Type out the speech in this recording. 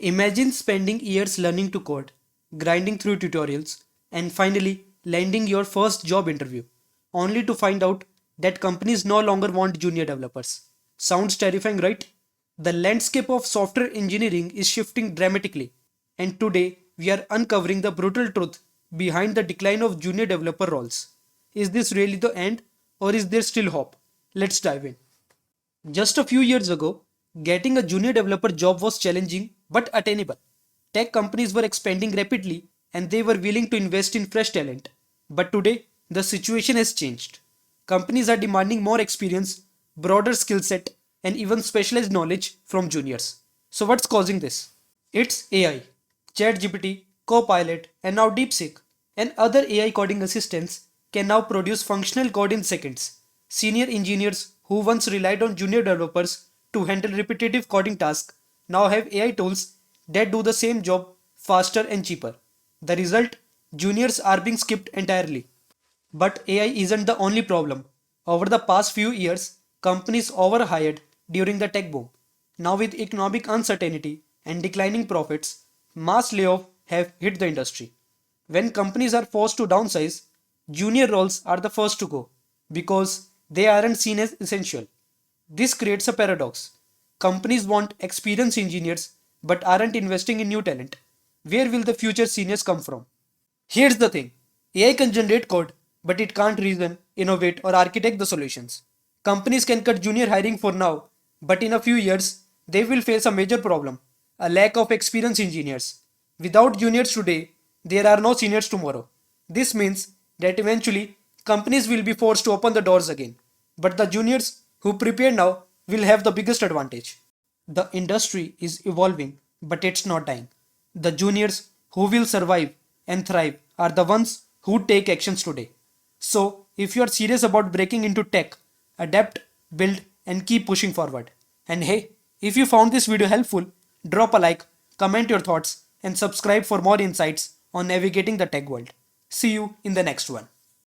Imagine spending years learning to code, grinding through tutorials, and finally landing your first job interview, only to find out that companies no longer want junior developers. Sounds terrifying, right? The landscape of software engineering is shifting dramatically, and today we are uncovering the brutal truth behind the decline of junior developer roles. Is this really the end, or is there still hope? Let's dive in. Just a few years ago, getting a junior developer job was challenging but attainable. Tech companies were expanding rapidly and they were willing to invest in fresh talent. But today, the situation has changed. Companies are demanding more experience, broader skill set, and even specialized knowledge from juniors. So, what's causing this? It's AI, ChatGPT, Copilot, and now DeepSeek, and other AI coding assistants can now produce functional code in seconds. Senior engineers who once relied on junior developers to handle repetitive coding tasks now have AI tools that do the same job faster and cheaper. The result, juniors are being skipped entirely. But AI isn't the only problem. Over the past few years, companies overhired during the tech boom. Now, with economic uncertainty and declining profits, mass layoffs have hit the industry. When companies are forced to downsize, junior roles are the first to go because they aren't seen as essential. This creates a paradox. Companies want experienced engineers but aren't investing in new talent. Where will the future seniors come from? Here's the thing, AI can generate code, but it can't reason, innovate, or architect the solutions. Companies can cut junior hiring for now, but in a few years, they will face a major problem, a lack of experienced engineers. Without juniors today, there are no seniors tomorrow. This means that eventually, companies will be forced to open the doors again. But the juniors who prepare now will have the biggest advantage. The industry is evolving, but it's not dying. The juniors who will survive and thrive are the ones who take actions today. So, if you are serious about breaking into tech, adapt, build, and keep pushing forward. And hey, if you found this video helpful, drop a like, comment your thoughts, and subscribe for more insights on navigating the tech world. See you in the next one.